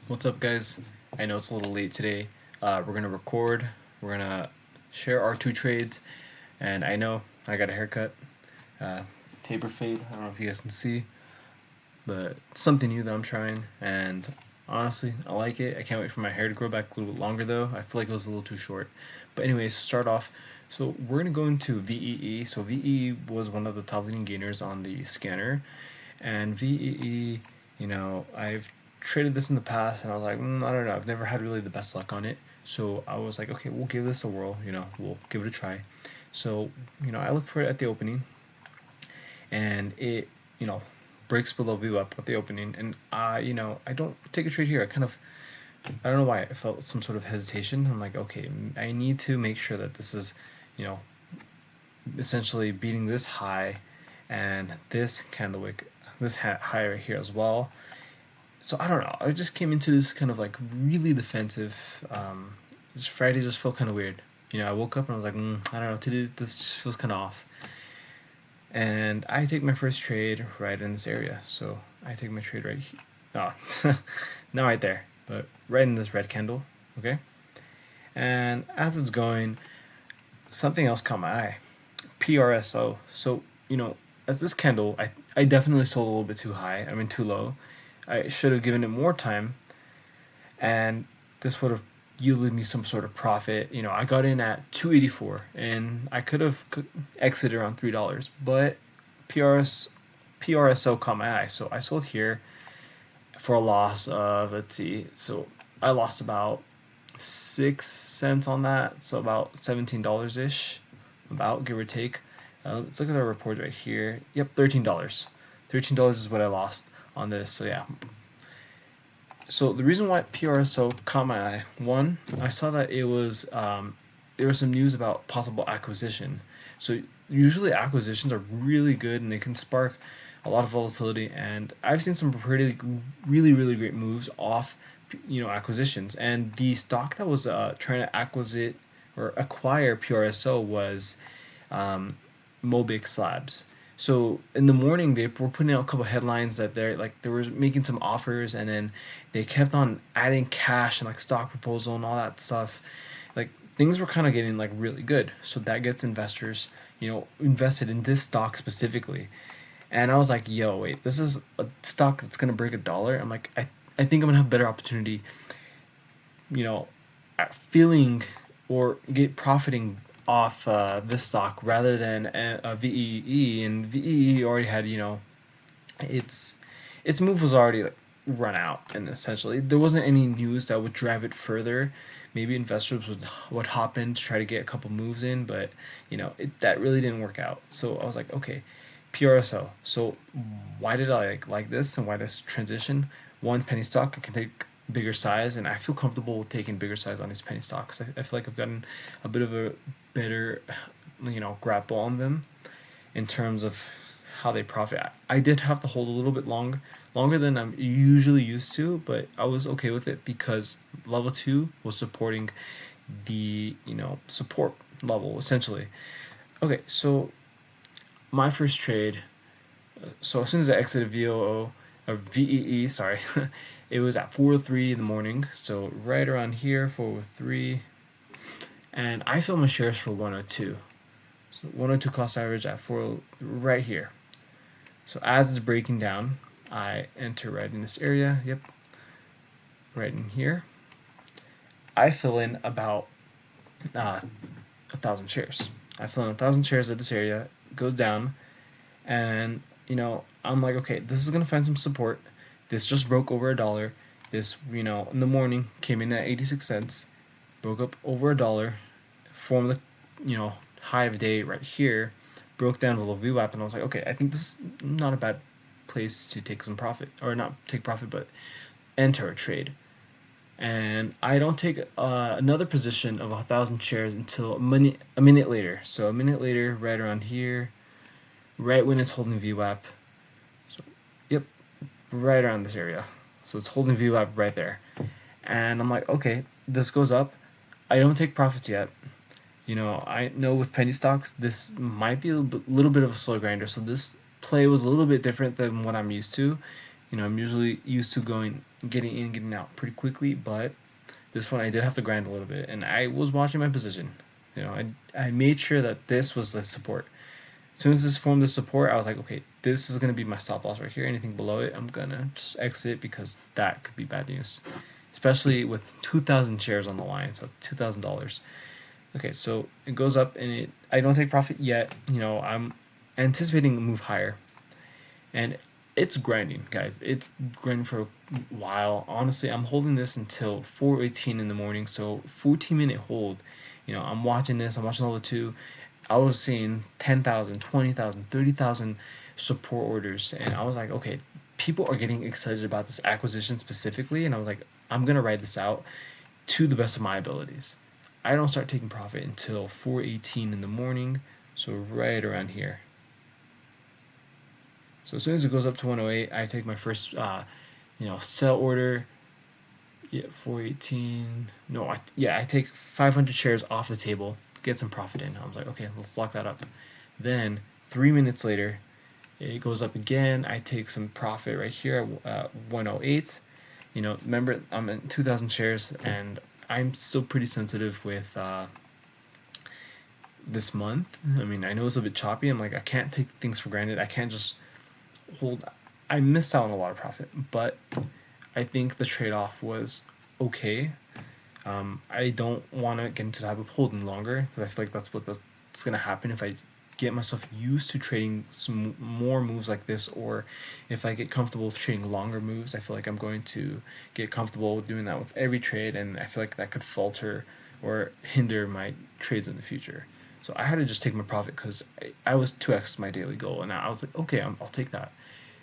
What's up, guys? I know it's a little late today. We're gonna record. We're gonna share our two trades, and I know I got a haircut, taper fade. I don't know if you guys can see, but it's something new that I'm trying, and honestly, I like it. I can't wait for my hair to grow back a little bit longer, though. I feel like it was a little too short. But anyways, to start off, so we're gonna go into VEE. So VEE was one of the top leading gainers on the scanner, and VEE, I've traded this in the past, and I was like, I don't know, I've never had really the best luck on it. So I was like, okay, we'll give this a whirl. We'll give it a try. So I looked for it at the opening, and it breaks below VWAP at the opening, and I don't take a trade here. I don't know why I felt some sort of hesitation. I'm like, okay, I need to make sure that this is you know essentially beating this high and this candle wick, this high right here as well. So I don't know. I just came into this kind of like really defensive. This Friday just felt kind of weird. I woke up and I was like, I don't know. Today this just feels kind of off. And I take my first trade right in this area. So I take my trade right here. Oh, not right there, but right in this red candle. Okay. And as it's going, something else caught my eye. PRSO. So as this candle, I definitely sold a little bit too high. I mean too low. I should have given it more time, and this would have yielded me some sort of profit. I got in at 284, and I could have exited around $3, but PRSO caught my eye, so I sold here for a loss of, let's see, so I lost about 6 cents on that, so about $17 ish, about, give or take. Let's look at our report right here. Yep, $13. $13 is what I lost on this. So yeah. So the reason why PRSO caught my eye, one, I saw that it was there was some news about possible acquisition. So usually acquisitions are really good and they can spark a lot of volatility. And I've seen some really great moves off acquisitions. And the stock that was trying to acquire PRSO was Mobic Slabs. So in the morning they were putting out a couple headlines that they were making some offers, and then they kept on adding cash and like stock proposal and all that stuff. Like things were kind of getting like really good. So that gets investors, invested in this stock specifically. And I was like, yo, wait, this is a stock that's gonna break $1. I'm like, I think I'm gonna have better opportunity, at feeling or get profiting off this stock rather than a VEE. And VEE already had its move was already like run out, and essentially there wasn't any news that would drive it further. Maybe investors would hop in to try to get a couple moves in, but that really didn't work out. So I was like, okay, PRSO. So why did I like this, and why this transition? One, penny stock, I can take bigger size, and I feel comfortable with taking bigger size on these penny stocks. I feel like I've gotten a bit of a better grapple on them in terms of how they profit. I did have to hold a little bit longer than I'm usually used to, but I was okay with it because level 2 was supporting the support level essentially. Okay, so my first trade, so as soon as I exited VOO or VEE, sorry, it was at 4:03 in the morning, so right around here, 4:03, and I filled my shares for 102. So 102 cost average at 4, right here. So as it's breaking down, I enter right in this area. Yep, right in here. I fill in about 1,000 shares. I fill in 1,000 shares at this area. It goes down, and I'm like, okay, this is gonna find some support. This just broke over $1. This in the morning came in at 86 cents, broke up over $1, formed the high of the day right here, broke down below VWAP, and I was like, okay, I think this is not a bad place to take some profit, or not take profit, but enter a trade. And I don't take another position of 1,000 shares until a minute later. So a minute later, right around here, right when it's holding VWAP. So yep, right around this area. So it's holding VWAP right there. And I'm like, okay, this goes up. I don't take profits yet. I know with penny stocks, this might be a little bit of a slow grinder. So this play was a little bit different than what I'm used to. I'm usually used to getting in, getting out pretty quickly, but this one I did have to grind a little bit, and I was watching my position. I made sure that this was the support. As soon as this formed the support, I was like, okay, this is gonna be my stop loss right here. Anything below it, I'm gonna just exit because that could be bad news, especially with 2,000 shares on the line, so $2,000. Okay, so it goes up, and I don't take profit yet. I'm anticipating a move higher, and it's grinding, guys. It's grinding for a while. Honestly, I'm holding this until 4:18 in the morning, so 14-minute hold. I'm watching this. I'm watching level two. I was seeing 10,000, 20,000, 30,000 support orders, and I was like, okay, people are getting excited about this acquisition specifically, and I was like, I'm gonna ride this out to the best of my abilities. I don't start taking profit until 4:18 in the morning, so right around here. So as soon as it goes up to 108, I take my first, sell order. Yeah, 418. No, I take 500 shares off the table, get some profit in. I was like, okay, let's lock that up. Then 3 minutes later, it goes up again. I take some profit right here at 108. Remember, I'm at 2,000 shares, and I'm still pretty sensitive with this month. I mean, I know it's a bit choppy. I'm like, I can't take things for granted. I can't just hold. I missed out on a lot of profit, but I think the trade-off was okay. I don't want to get into the habit of holding longer, because I feel like that's going to happen if I get myself used to trading some more moves like this, or if I get comfortable with trading longer moves. I feel like I'm going to get comfortable with doing that with every trade, and I feel like that could falter or hinder my trades in the future. So I had to just take my profit because I was 2x my daily goal, and I was like, okay, I'll take that.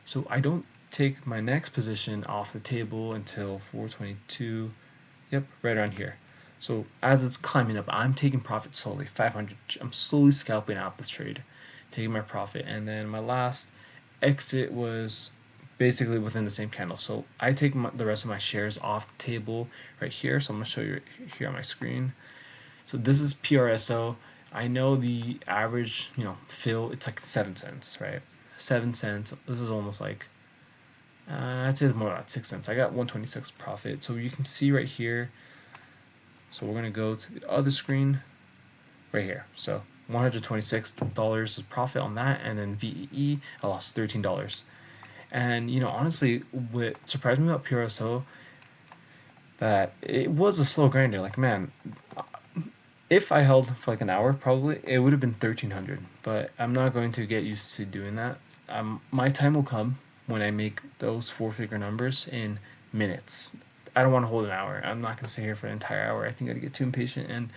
So I don't take my next position off the table until 422. Yep, right around here. So as it's climbing up, I'm taking profit slowly, 500. I'm slowly scalping out this trade, taking my profit, and then my last exit was basically within the same candle. So I take the rest of my shares off the table right here. So I'm gonna show you here on my screen. So this is PRSO. I know the average, fill, it's like 7 cents, right? 7 cents. This is almost like, I'd say it's more about 6 cents. I got 126 profit. So you can see right here. So we're gonna go to the other screen right here. So $126 is profit on that, and then VEE, I lost $13. And honestly, what surprised me about PRSO, that it was a slow grinder. Like, man, if I held for like an hour, probably it would have been 1,300. But I'm not going to get used to doing that. My time will come when I make those 4-figure numbers in minutes. I don't want to hold an hour. I'm not going to stay here for an entire hour. I think I'd get too impatient, and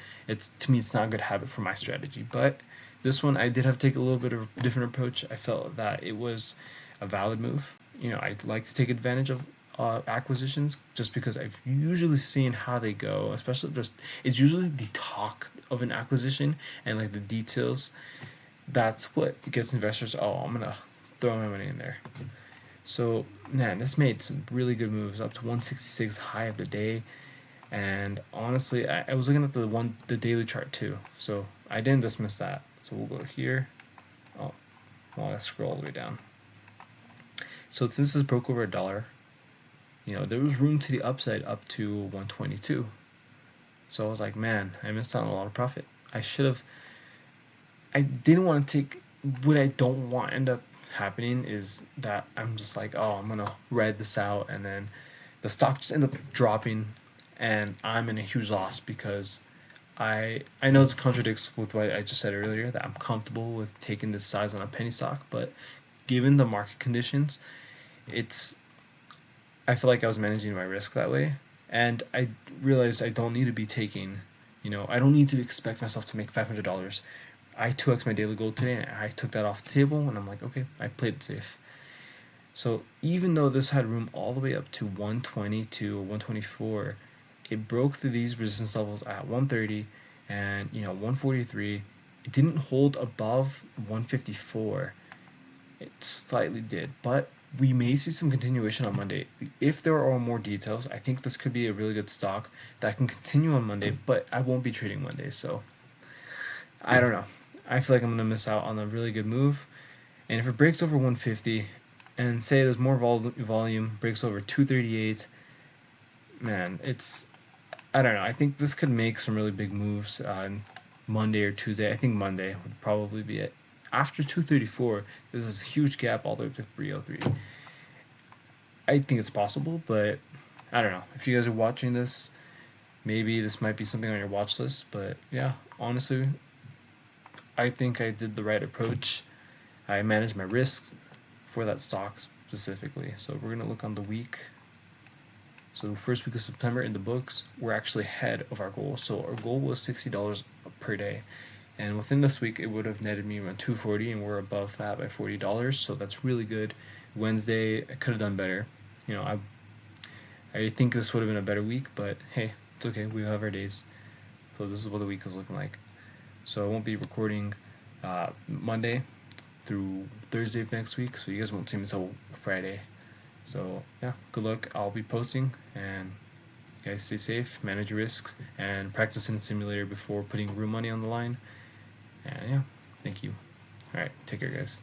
to me it's not a good habit for my strategy. But this one, I did have to take a little bit of a different approach. I felt that it was a valid move. I'd like to take advantage of acquisitions, just because I've usually seen how they go. Especially it's usually the talk of an acquisition and like the details. That's what gets investors. Oh, I'm gonna throw my money in there. So, man, this made some really good moves, up to 166 high of the day. And honestly, I was looking at the daily chart too, so I didn't dismiss that. So we'll go here. Oh, well, let's scroll all the way down. So since this broke over $1, there was room to the upside up to 122. So I was like, man, I missed out on a lot of profit. I didn't want to take what I don't want to end up happening is that I'm just like, oh, I'm gonna ride this out, and then the stock just ends up dropping, and I'm in a huge loss, because I know it contradicts with what I just said earlier, that I'm comfortable with taking this size on a penny stock, but given the market conditions, I feel like I was managing my risk that way, and I realized I don't need to be taking, I don't need to expect myself to make $500. I 2x my daily goal today, and I took that off the table, and I'm like, okay, I played it safe. So even though this had room all the way up to 122 or 124, it broke through these resistance levels at 130 and 143. It didn't hold above 154. It slightly did, but we may see some continuation on Monday. If there are more details, I think this could be a really good stock that can continue on Monday, but I won't be trading Monday, so I don't know. I feel like I'm going to miss out on a really good move. And if it breaks over 150, and say there's more volume, breaks over 238, man, I don't know. I think this could make some really big moves on Monday or Tuesday. I think Monday would probably be it. After 234, there's this huge gap all the way up to 303. I think it's possible, but I don't know. If you guys are watching this, maybe this might be something on your watch list. But yeah, honestly, I think I did the right approach. I managed my risks for that stock specifically. So we're going to look on the week. So first week of September in the books, we're actually ahead of our goal. So our goal was $60 per day. And within this week, it would have netted me around $240, and we're above that by $40. So that's really good. Wednesday, I could have done better. You know, I think this would have been a better week, but hey, it's okay. We have our days. So this is what the week is looking like. So I won't be recording Monday through Thursday of next week, so you guys won't see me until Friday. So yeah, good luck. I'll be posting, and you guys stay safe, manage your risks, and practice in the simulator before putting real money on the line. And yeah, thank you. All right, take care, guys.